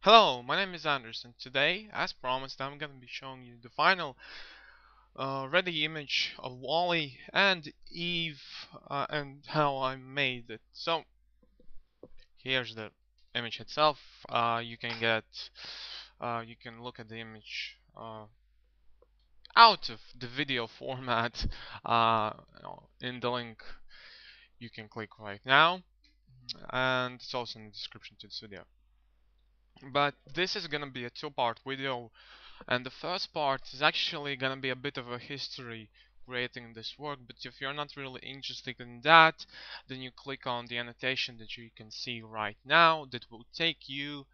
Hello, my name is Anders, and today, as promised, I'm gonna be showing you the final ready image of Wally and Eve and how I made it. So, here's the image itself. You can look at the image out of the video format in the link you can click right now, and it's also in the description to this video. But this is gonna be a two-part video. And the first part is actually gonna be a bit of a history creating this work, but if you're not really interested in that, then you click on the annotation that you can see right now that will take you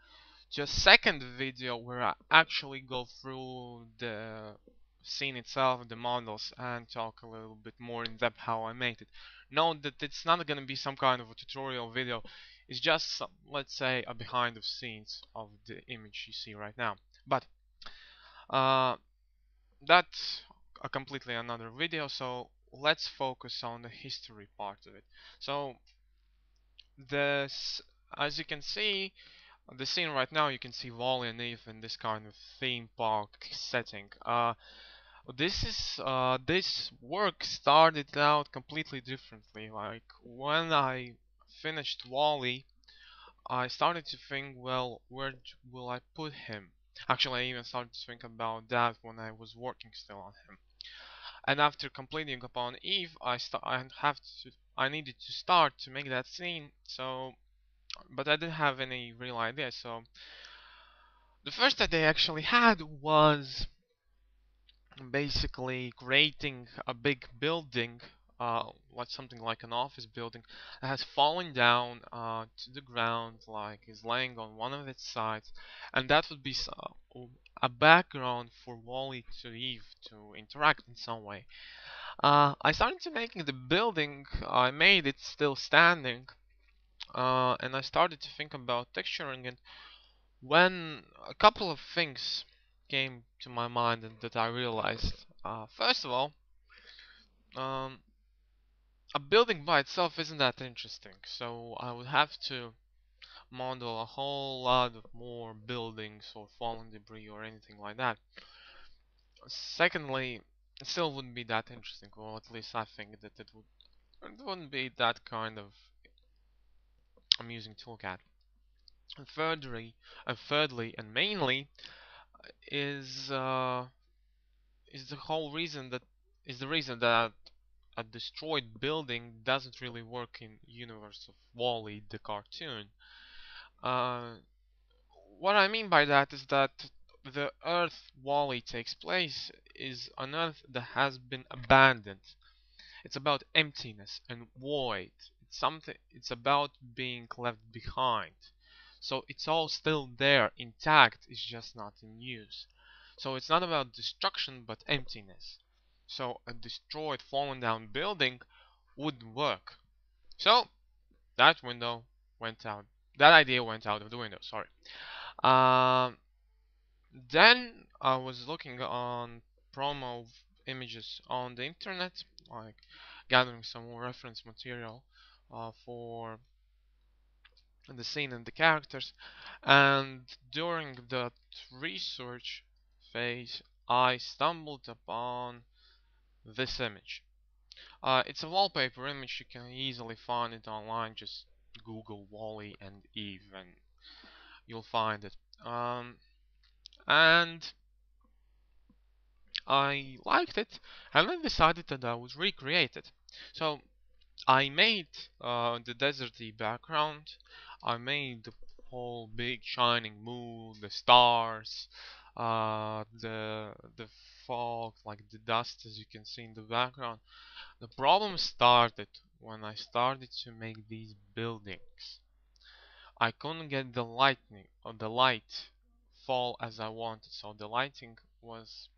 to a second video where I actually go through the scene itself, the models, and talk a little bit more in depth how I made it. Note that it's not gonna be some kind of a tutorial video, it's just let's say a behind the scenes of the image you see right now. But uh, that's a completely another video, so let's focus on the history part of it. So this, as you can see, the scene right now, you can see Wally and Eve in this kind of theme park setting. This work started out completely differently. Like when I finished Wally, I started to think, well, will I put him? Actually, I even started to think about that when I was working still on him. And after completing upon Eve, I needed to start to make that scene. So, but I didn't have any real idea. So the first idea I actually had was basically creating a big building, like something like an office building that has fallen down to the ground, like is laying on one of its sides, and that would be a background for Wally to Eve to interact in some way. I started to making the building. I made it still standing, and I started to think about texturing it when a couple of things came to my mind and that I realized. First of all, um, a building by itself isn't that interesting, so I would have to model a whole lot of more buildings or fallen debris or anything like that. Secondly, it still wouldn't be that interesting, or at least I think that it wouldn't be that kind of amusing to look at. And thirdly, and mainly, is uh, is the whole reason that is the reason that a destroyed building doesn't really work in universe of Wall-E the cartoon. Uh, what I mean by that is that the Earth Wall-E takes place is an Earth that has been abandoned. It's about emptiness and void. It's about being left behind. So it's all still there, intact, it's just not in use. So it's not about destruction but emptiness. So a destroyed, fallen down building wouldn't work. So that window went out. That idea went out of the window, sorry. Um, then I was looking on promo images on the internet, like gathering some more reference material for the scene and the characters. And during that research phase, I stumbled upon this image. It's a wallpaper image. You can easily find it online. Just Google Wally and Eve, and you'll find it. And I liked it, and I decided that I would recreate it. So I made the deserty background. I made the whole big shining moon, the stars, the fog, like the dust, as you can see in the background. The problem started when I started to make these buildings. I couldn't get the lightning or the light fall as I wanted, so the lighting was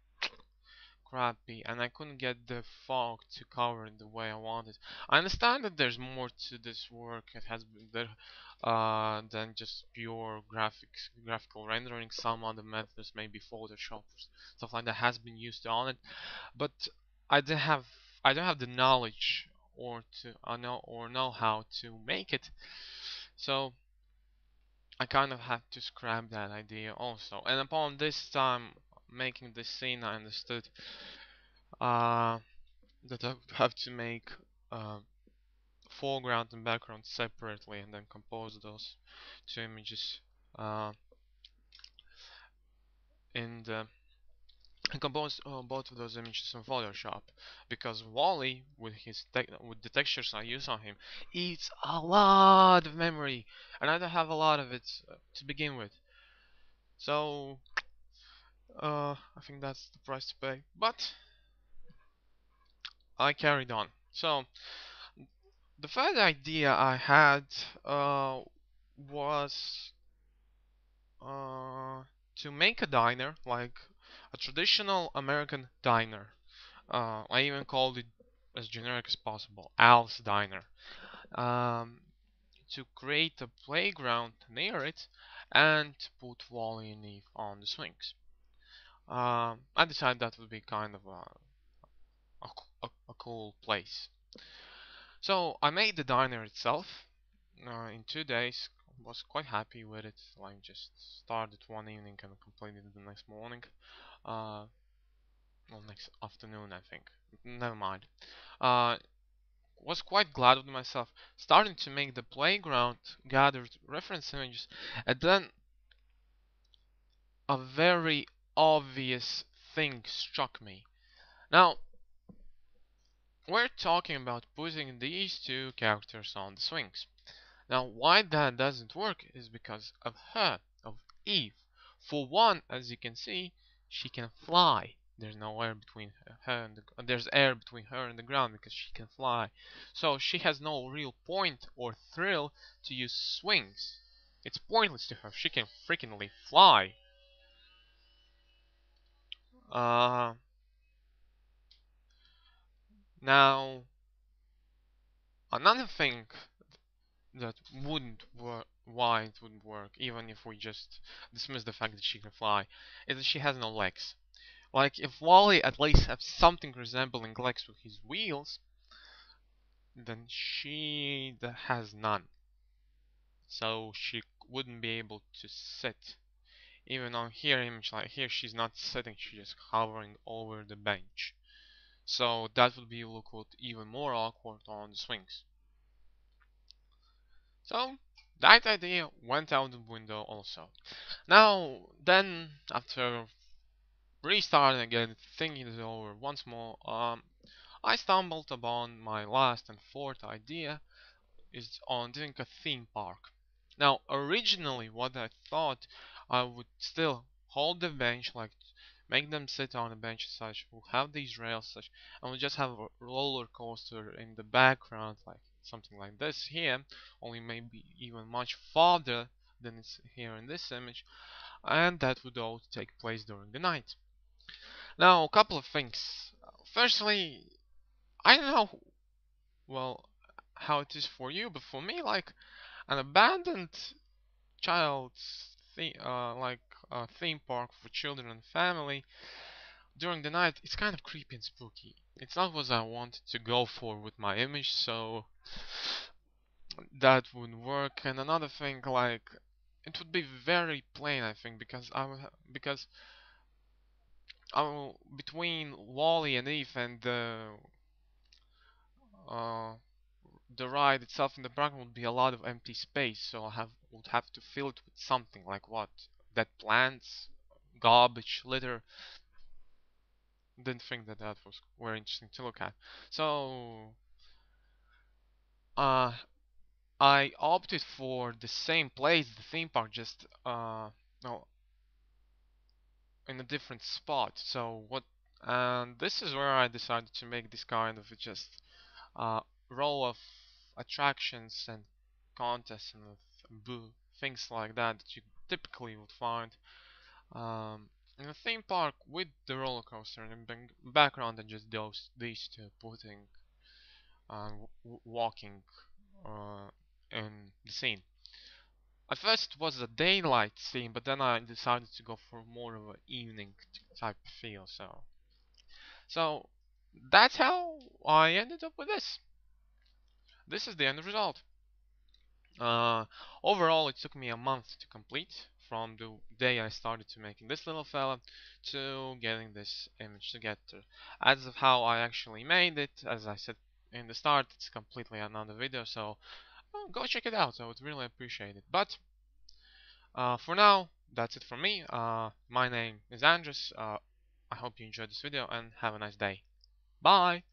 crappy and I couldn't get the fog to cover it the way I wanted. I understand that there's more to this work. It has been there than just pure graphical rendering. Some other methods, maybe Photoshop, stuff like that, has been used on it. But I don't have I don't have the knowledge or know how to make it. So I kind of had to scrap that idea also. And upon this time making this scene, I understood uh, that I would have to make uh, foreground and background separately and then compose those two images uh, in the and compose both of those images in Photoshop, because Wally with the textures I use on him eats a lot of memory and I don't have a lot of it to begin with. So I think that's the price to pay. But I carried on. So the third idea I had was uh, to make a diner, like a traditional American diner. I even called it as generic as possible, Al's Diner. Um, to create a playground near it and to put Wally and Eve on the swings. I decided that would be kind of a cool place. So I made the diner itself in 2 days. Was quite happy with it. Like just started one evening and completed it the next morning. Uh, well, next afternoon I think. Never mind. Uh, was quite glad with myself. Starting to make the playground, gathered reference images, and then a very obvious thing struck me. Now, we're talking about putting these two characters on the swings. Now, why that doesn't work is because of her, of Eve. For one, as you can see, she can fly. There's no air between her and there's air between her and the ground because she can fly. So she has no real point or thrill to use swings. It's pointless to her. She can freakingly fly. Uh, now another thing that wouldn't work, why it wouldn't work, even if we just dismiss the fact that she can fly, is that she has no legs. Like, if Wally at least has something resembling legs with his wheels, then she has none. So she wouldn't be able to sit. Even on here image, like here, she's not sitting, she's just hovering over the bench. So that would be look even more awkward on the swings. So that idea went out the window also. Now, then, after restarting again, thinking it over once more, I stumbled upon my last and fourth idea is on doing a theme park. Now, originally, what I thought I would still hold the bench, like make them sit on a bench as such, we'll have these rails such, and we'll just have a roller coaster in the background, like something like this here, only maybe even much farther than it's here in this image, and that would all take place during the night. Now, a couple of things. Firstly, I don't know, well, how it is for you, but for me, like an abandoned child's like a theme park for children and family during the night, it's kind of creepy and spooky. It's not what I wanted to go for with my image, so that wouldn't work. And another thing, like it would be very plain, I think, because I will between Wally and Eve and uh, the ride itself in the background would be a lot of empty space, so would have to fill it with something like what? Dead plants, garbage, litter. Didn't think that that was very interesting to look at. So uh, I opted for the same place, the theme park, just no, in a different spot. So what? And this is where I decided to make this kind of just uh, row of attractions and contests and things like that that you typically would find in a theme park with the roller coaster and background and just these two putting and walking uh, in the scene. At first it was a daylight scene, but then I decided to go for more of an evening type feel. So that's how I ended up with this. This is the end result. Uh, Overall, it took me a month to complete from the day I started to making this little fella to getting this image together. As of how I actually made it, as I said in the start, it's completely another video, so go check it out. I would really appreciate it. But for now, that's it from me. My name is Andres. I hope you enjoyed this video and have a nice day. Bye!